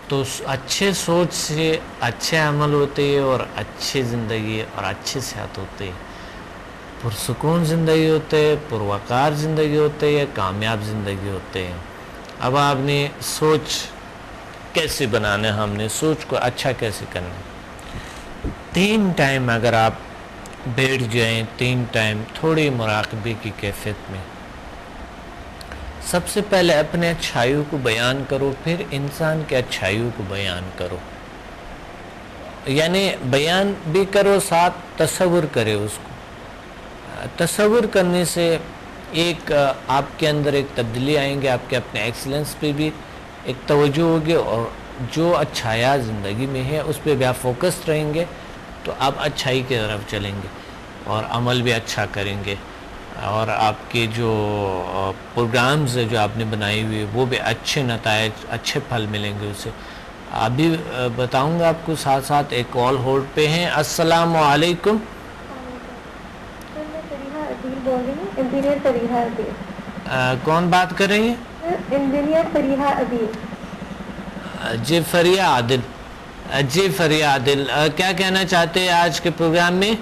تو اچھے سوچ سے اچھے عمل ہوتے ہیں اور اچھی زندگی اور اچھی صحت ہوتی ہے، پرسکون زندگی ہوتے ہے، پروقار زندگی ہوتے ہے، کامیاب زندگی ہوتے ہیں۔ اب آپ نے سوچ کیسے بنانا ہے، ہم نے سوچ کو اچھا کیسے کرنا ہے؟ 3 ٹائم اگر آپ بیٹھ جائیں، 3 ٹائم تھوڑی مراقبے کی کیفیت میں، سب سے پہلے اپنے اچھائیوں کو بیان کرو، پھر انسان کے اچھائیوں کو بیان کرو، یعنی بیان بھی کرو ساتھ تصور کرے اس کو۔ تصور کرنے سے ایک آپ کے اندر ایک تبدیلی آئیں گے، آپ کے اپنے ایکسلنس پہ بھی ایک توجہ ہوگی، اور جو اچھایا زندگی میں ہے اس پہ بھی آپ فوکس رہیں گے، تو آپ اچھائی کی طرف چلیں گے اور عمل بھی اچھا کریں گے، اور آپ کے جو پروگرامز جو آپ نے بنائی ہوئی وہ بھی اچھے نتائج، اچھے پھل ملیں گے اسے۔ ابھی بتاؤں گا آپ کو، ساتھ ساتھ ایک کال ہولڈ پہ ہیں۔ السلام علیکم۔ بول رہی ہوں انجینئر فریحہ عدیل۔ کون بات کر رہی ہیں؟ انجینئر فریحہ عدیل۔ جی فریحہ عادل، جی فریحہ عادل، کیا کہنا چاہتے ہیں آج کے پروگرام میں؟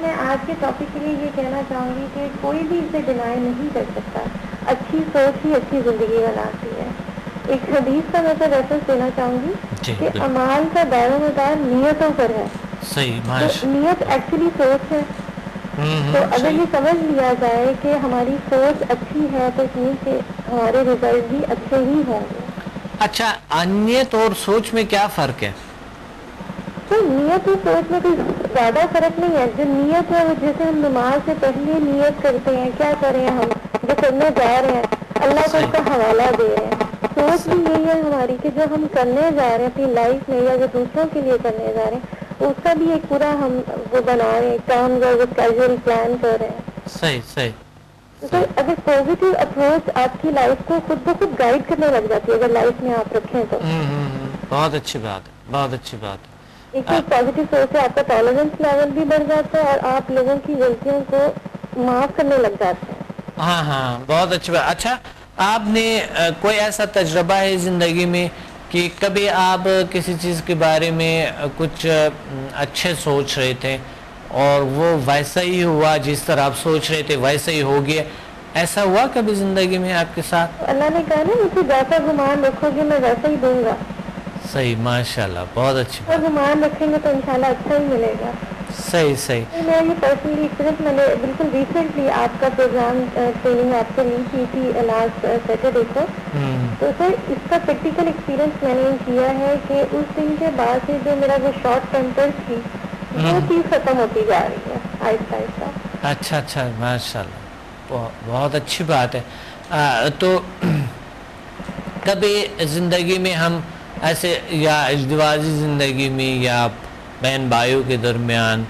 میں آج کے ٹاپک کے لیے یہ کہنا چاہوں گی کہ کوئی بھی اسے ڈینائی نہیں کر سکتا، اچھی سوچ ہی اچھی زندگی بناتی ہے۔ ایک حدیث کا میں سے ریفرنس دینا چاہوں گی کہ اعمال کا دار و مدار نیتوں پر ہے۔ صحیح، تو نیت ایکچولی سوچ ہے، تو اگر یہ سمجھ لیا جائے کہ ہماری سوچ اچھی ہے تو اس میں سے ہمارے ریزلٹ بھی اچھے ہی ہوں گے۔ اچھا، نیت اور سوچ میں کیا فرق ہے؟ تو نیت اور سوچ میں کوئی زیادہ فرق نہیں ہے۔ جو نیت ہے وہ جیسے ہم نماز سے پہلے نیت کرتے ہیں، کیا کریں ہم جو کرنے جا رہے ہیں اللہ کو اس کا حوالہ دے رہے ہیں۔ سوچ بھی یہی ہے ہماری کہ جو ہم کرنے جا رہے ہیں اپنی لائف میں یا جو دوسروں کے لیے کرنے جا رہے ہیں اس کا بھی ایک پورا ہم وہ بنا رہے ہیں، کام جو کیجول پلان کر رہے ہیں۔ صحیح صحیح۔ تو اگر پازیٹیو اپروچ آپ کی لائف کو خود بخود گائیڈ کرنے لگ جاتی ہے اگر لائف میں آپ رکھیں تو۔ بہت اچھی بات ہے، بہت اچھی بات ہے۔ ایک پازیٹیو سوچ سے آپ کا ٹالرنس لیول بھی بڑھ جاتا ہے اور آپ لوگوں کی غلطیوں کو معاف کرنے لگ جاتے ہیں۔ ہاں ہاں، بہت اچھی بات۔ اچھا، آپ نے کوئی ایسا تجربہ ہے زندگی میں کہ کبھی آپ کسی چیز کے بارے میں کچھ اچھے سوچ رہے تھے اور وہ ویسا ہی ہوا جس طرح آپ سوچ رہے تھے ویسا ہی ہو گیا؟ ایسا ہوا کبھی زندگی میں آپ کے ساتھ؟ اللہ نے کہا نا مجھے جیسا گمان رکھو گے میں ویسا ہی دوں گا۔ صحیح، ماشاء اللہ، بہت اچھی بات۔ گمان رکھیں گے تو انشاءاللہ اچھا ہی ملے گا۔ صحیح صحیح۔ میں یہ پرسنلی ایکسپیرینس میں نے بالکل ریسنٹلی آپ کا پروگرام ٹریننگ آپ سے لی تھی لاسٹ سیٹرڈے کو، تو سر اس کا پریکٹیکل ایکسپیرینس میں نے کیا ہے کہ اس دن کے بعد سے جو میرا وہ شارٹ ٹیمپر تھی وہ چیز ختم ہوتی جا رہی ہے آہستہ آہستہ۔ اچھا اچھا، ماشاء اللہ، بہت اچھی بات ہے۔ تو کبھی زندگی میں ہم ایسے یا ازدواجی زندگی میں یا بہن بھائیوں کے درمیان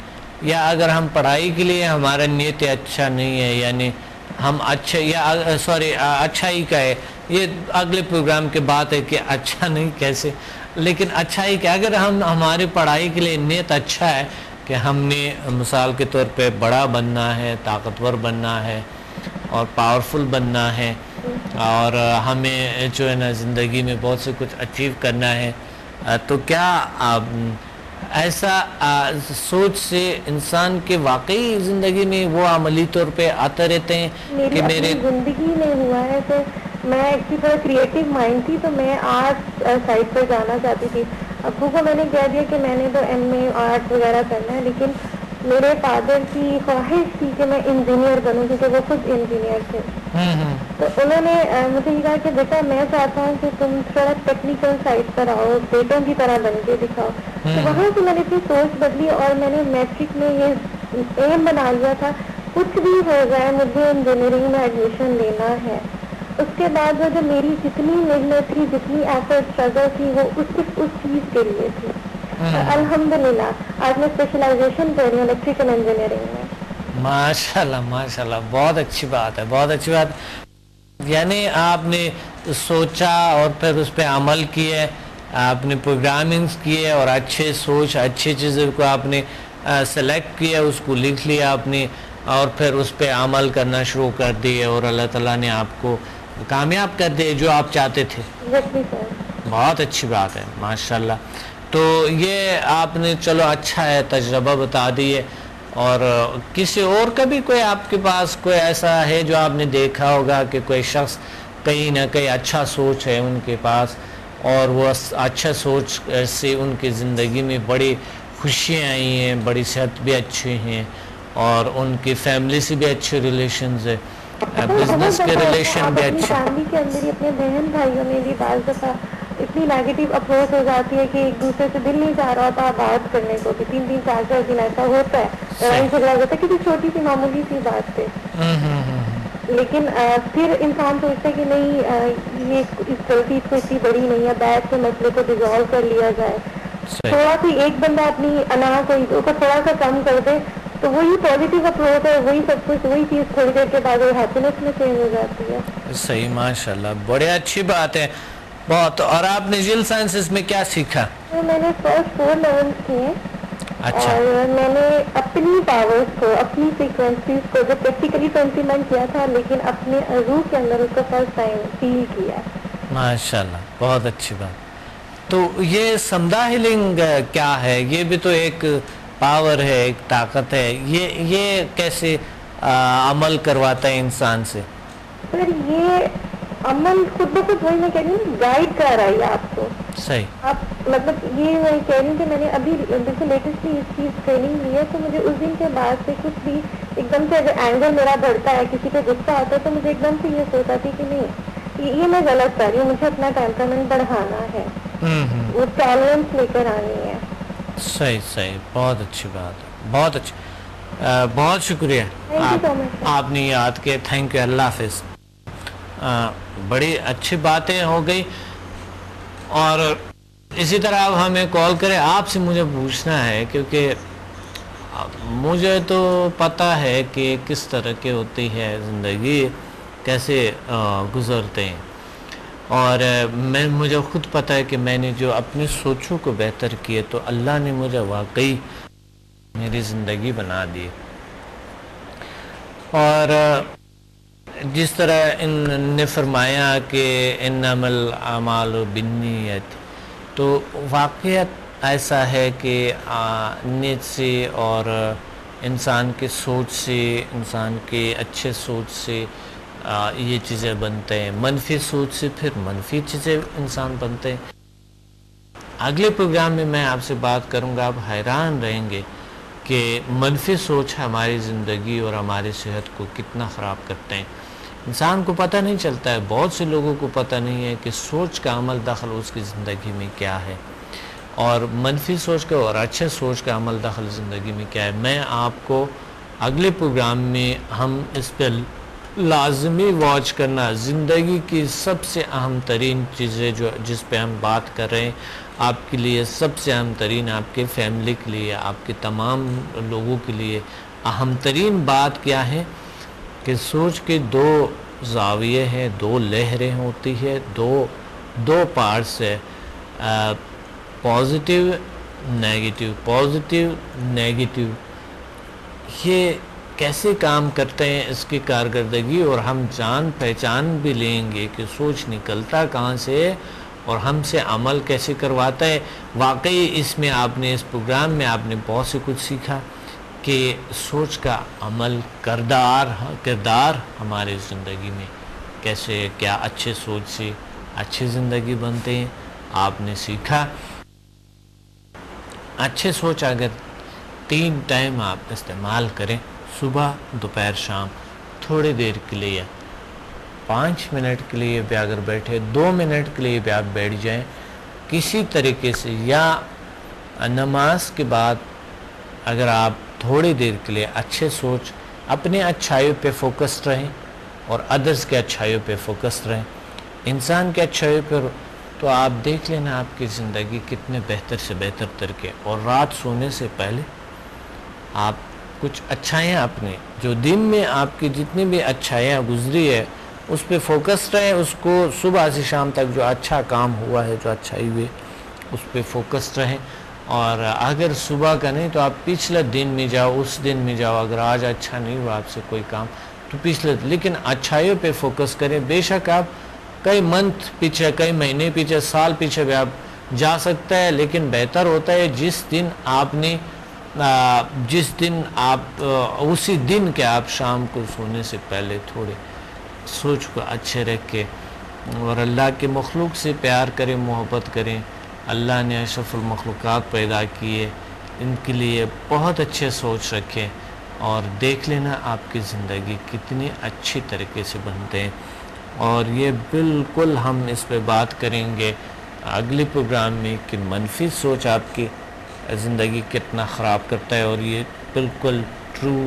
یا اگر ہم پڑھائی کے لیے ہمارا نیت اچھا نہیں ہے، یعنی ہم اچھے یا اچھائی کا ہے، یہ اگلے پروگرام کے بات ہے کہ اچھا نہیں کیسے، لیکن اچھائی کا اگر ہماری پڑھائی کے لیے نیت اچھا ہے کہ ہم نے مثال کے طور پہ بڑا بننا ہے، طاقتور بننا ہے اور پاورفل بننا ہے، اور ہمیں جو ہے نا زندگی میں بہت سے کچھ اچیو کرنا ہے، تو کیا ایسا سوچ سے انسان کے واقعی زندگی میں وہ عملی طور پہ آتے رہتے ہیں کہ میرے زندگی میں ہوا ہے؟ تو میں ایک تھوڑا کریٹو مائنڈ تھی تو میں آرٹ سائڈ پر جانا چاہتی تھی۔ ابو کو میں نے کہہ دیا کہ میں نے تو ایم اے آرٹ وغیرہ کرنا ہے، لیکن میرے فادر کی خواہش تھی کہ میں انجینئر بنوں کیونکہ وہ خود انجینئر تھے۔ تو انہوں نے مجھے یہ کہا کہ بیٹا میں چاہتا ہوں کہ تم تھوڑا ٹیکنیکل سائڈ پر آؤ، بیٹوں کی طرح بن کے دکھاؤ۔ تو وہاں سے میں نے اپنی سوچ بدلی اور میں نے میٹرک میں یہ ایم بنا لیا تھا کچھ بھی ہو جائے مجھے انجینئرنگ میں ایڈمیشن لینا ہے۔ اس کے بعد وہ جو میری جتنی محنت تھی، جتنی ایفرٹ اسٹرگل تھی، وہ صرف اس چیز کے لیے تھی۔ الحمدللہ آج میں اسپیشلائزیشن کر رہی ہوں الیکٹریکل انجینئرنگ میں۔ ماشاء اللہ ماشاء اللہ، بہت اچھی بات ہے، بہت اچھی بات۔ یعنی آپ نے سوچا اور پھر اس پہ عمل کیے، آپ نے پروگرامنگز کیے اور اچھے سوچ اچھی چیزوں کو آپ نے سلیکٹ کیا، اس کو لکھ لیا آپ نے اور پھر اس پہ عمل کرنا شروع کر دیے اور اللہ تعالیٰ نے آپ کو کامیاب کر دیے جو آپ چاہتے تھے۔ بہت اچھی بات ہے ماشاءاللہ. تو یہ آپ نے چلو اچھا ہے تجربہ بتا دیے. اور کسی اور کا بھی کوئی آپ کے پاس کوئی ایسا ہے جو آپ نے دیکھا ہوگا کہ کوئی شخص کہیں نہ کہیں اچھا سوچ ہے ان کے پاس اور وہ اچھا سوچ سے ان کی زندگی میں بڑی خوشیاں آئی ہیں, بڑی صحت بھی اچھی ہیں اور ان کی فیملی سے بھی اچھے ریلیشنز ہے, بزنس کے ریلیشن بھی اپنی اچھے. فیملی کے اندر ہی اپنے بہن بھائیوں میں بھی بعض دفعہ اتنی نیگیٹو اپروچ ہو جاتی ہے کہ ایک دوسرے سے دل نہیں چاہ رہا ہوتا بات کرنے کو, کہ 3 دن 4 دن ایسا ہوتا ہے, لڑائی جھگڑا ہوتا ہے کسی چھوٹی سی معمولی سی بات پہ. لیکن پھر انسان سوچتا ہے کہ نہیں یہ اس غلطی کو اتنی بڑی نہیں ہے, بیٹھ کے مسئلے کو ڈیزالو کر لیا جائے. تھوڑا سی ایک بندہ اپنی انا کو تھوڑا سا کم کر دے تو وہی پازیٹیو اپروچ ہے, وہی سب کچھ, وہی چیز تھوڑی دیر کے بعد ہیپینس میں چینج ہو جاتی ہے. صحیح, ماشاءاللہ, بڑے اچھی بات ہے بہت. اور آپ نے جیل سائنسز میں کیا سیکھا؟ میں نے فرسٹ 4 لیولس کیے اچھا. اور میں نے اپنی پاورز کو, اپنی فریکوینسیز کو جو پریکٹیکلی تو امپلیمنٹ کیا تھا لیکن اپنے روح کے اندر اس کو فرسٹ ٹائم فیل کیا. ماشاءاللہ, بہت اچھی بات. تو یہ سمدھا ہیلنگ کیا ہے؟ یہ بھی تو ایک پاور ہے, ایک طاقت ہے. یہ کیسے عمل کرواتا ہے انسان سے؟ سر یہ عمل خود بخود وہی میں کہہ رہی ہوں گائیڈ کر رہا ہے آپ کو. صحیح. آپ مطلب یہ میں کہہ رہی ہوں کہ میں نے ابھی بالکل لیٹسٹلی اس چیز ٹریننگ لی ہے تو مجھے اس دن کے بعد سے کچھ بھی ایک دم سے اگر اینگر میرا بڑھتا ہے, کسی پہ غصہ آتا ہے تو مجھے ایک دم سے یہ سوچا تھی کہ نہیں یہ میں غلط کر رہی ہوں, مجھے اپنا ٹیمپرامنٹ بڑھانا ہے, وہ ٹالرنس لے کر آنی ہے. صحیح صحیح, بہت اچھی بات ہے, بہت اچھی. بہت شکریہ آپ نے یاد کیا. تھینک یو, اللہ حافظ. بڑی اچھی باتیں ہو گئی. اور اسی طرح آپ ہمیں کال کریں. آپ سے مجھے پوچھنا ہے کیونکہ مجھے تو پتہ ہے کہ کس طرح کی ہوتی ہے زندگی, کیسے گزرتے ہیں, اور مجھے خود پتہ ہے کہ میں نے جو اپنی سوچوں کو بہتر کیے تو اللہ نے مجھے واقعی میری زندگی بنا دی. اور جس طرح ان نے فرمایا کہ انما الاعمال بالنیات, تو واقعیت ایسا ہے کہ نیت سے اور انسان کے سوچ سے, انسان کے اچھے سوچ سے یہ چیزیں بنتے ہیں, منفی سوچ سے پھر منفی چیزیں انسان بنتے ہیں. اگلے پروگرام میں میں آپ سے بات کروں گا, آپ حیران رہیں گے کہ منفی سوچ ہماری زندگی اور ہماری صحت کو کتنا خراب کرتے ہیں. انسان کو پتہ نہیں چلتا ہے, بہت سے لوگوں کو پتہ نہیں ہے کہ سوچ کا عمل دخل اس کی زندگی میں کیا ہے, اور منفی سوچ کا اور اچھے سوچ کا عمل دخل زندگی میں کیا ہے. میں آپ کو اگلے پروگرام میں ہم اس پہ لازمی واچ کرنا, زندگی کی سب سے اہم ترین چیزیں جو جس پہ ہم بات کر رہے ہیں, آپ کے لیے سب سے اہم ترین, آپ کے فیملی کے لیے, آپ کے تمام لوگوں کے لیے اہم ترین بات کیا ہے کہ سوچ کے 2 زاویے ہیں, 2 لہریں ہوتی ہے, دو پارٹس ہے, پازیٹیو نیگیٹیو, پازیٹیو نیگیٹیو. یہ کیسے کام کرتے ہیں, اس کی کارکردگی اور ہم جان پہچان بھی لیں گے کہ سوچ نکلتا کہاں سے ہے اور ہم سے عمل کیسے کرواتا ہے. واقعی اس میں آپ نے, اس پروگرام میں آپ نے بہت سے کچھ سیکھا کہ سوچ کا عمل کردار ہمارے زندگی میں کیسے, کیا اچھے سوچ سے اچھی زندگی بنتے ہیں. آپ نے سیکھا اچھے سوچ اگر 3 ٹائم آپ استعمال کریں, صبح دوپہر شام, تھوڑی دیر کے لیے 5 منٹ کے لیے بھی اگر بیٹھے, 2 منٹ کے لیے بھی آپ بیٹھ جائیں کسی طریقے سے, یا نماز کے بعد اگر آپ تھوڑی دیر کے لیے اچھے سوچ, اپنے اچھائیوں پہ فوکس رہیں اور ادرس کے اچھائیوں پہ فوکس رہیں, انسان کے اچھائیوں پہ, تو آپ دیکھ لینا آپ کی زندگی کتنے بہتر سے بہتر طریقے. اور رات سونے سے پہلے آپ کچھ اچھائیاں اپنے جو دن میں آپ کی جتنی بھی اچھائیاں گزری ہے اس پہ فوکس رہیں, اس کو صبح سے شام تک جو اچھا کام ہوا ہے, جو اچھائی ہوئی, اس پہ فوکس رہیں. اور اگر صبح کا نہیں تو آپ پچھلے دن میں جاؤ, اس دن میں جاؤ, اگر آج اچھا نہیں ہوا آپ سے کوئی کام تو پچھلے, لیکن اچھائیوں پہ فوکس کریں. بے شک آپ کئی منتھ پیچھے، کئی مہینے پیچھے، سال پیچھے بھی آپ جا سکتا ہے، لیکن بہتر ہوتا ہے جس دن آپ اسی دن کے آپ شام کو سونے سے پہلے تھوڑے سوچ کو اچھے رکھ کے اور اللہ کے مخلوق سے پیار کریں، محبت کریں. اللہ نے اشرف المخلوقات پیدا کیے، ان کے لیے بہت اچھے سوچ رکھیں اور دیکھ لینا آپ کی زندگی کتنی اچھی طریقے سے بنتے ہیں. اور یہ بالکل ہم اس پہ بات کریں گے اگلی پروگرام میں کہ منفی سوچ آپ کی زندگی کتنا خراب کرتا ہے. اور یہ بالکل ٹرو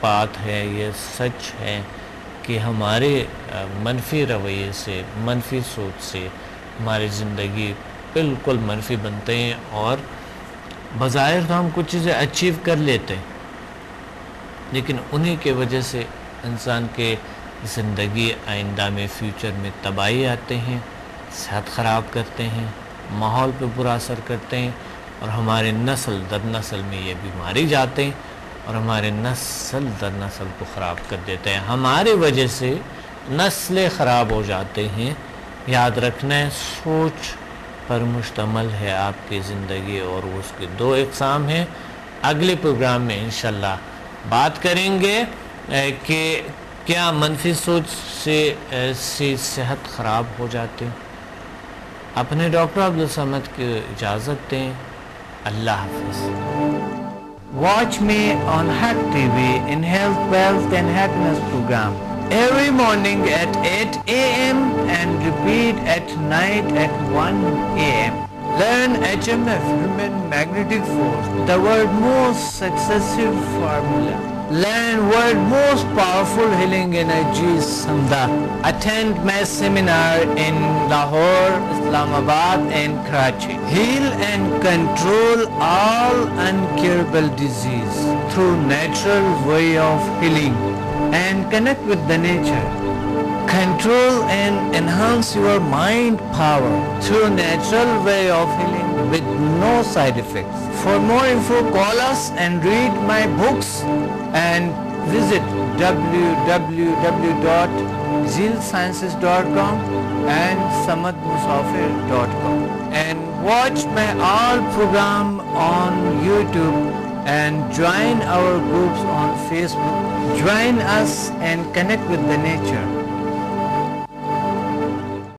بات ہے، یہ سچ ہے کہ ہمارے منفی رویے سے، منفی سوچ سے ہماری زندگی بالکل منفی بنتے ہیں اور بظاہر تو ہم کچھ چیزیں اچیو کر لیتے ہیں، لیکن انہی کے وجہ سے انسان کے زندگی آئندہ میں، فیوچر میں تباہی آتے ہیں، صحت خراب کرتے ہیں، ماحول پہ برا اثر کرتے ہیں اور ہمارے نسل در نسل میں یہ بیماری جاتے ہیں اور ہمارے نسل در نسل کو خراب کر دیتے ہیں. ہمارے وجہ سے نسلیں خراب ہو جاتے ہیں. یاد رکھنا ہے سوچ پر مشتمل ہے آپ کی زندگی اور اس کے 2 اقسام ہیں. اگلے پروگرام میں انشاءاللہ بات کریں گے کہ کیا منفی سوچ سے صحت خراب ہو جاتے. اپنے ڈاکٹر عبدالصمد کی اجازت دیں. اللہ حافظ. Watch me on Hack TV in Health, Wealth and Happiness program every morning at 8 a.m. and repeat at night at 1 a.m. Learn HMF, Human Magnetic Force, the world's most successful formula. Learn world's most powerful healing energies, Samda. Attend my seminar in Lahore, Islamabad and Karachi. Heal and control all incurable disease through natural way of healing and connect with the nature. Control and enhance your mind power through natural way of healing with no side effects. For more info, call us and read my books and visit www.zealsciences.com and samadmusafir.com and watch my all program on YouTube and join our groups on Facebook. Join us and connect with the nature.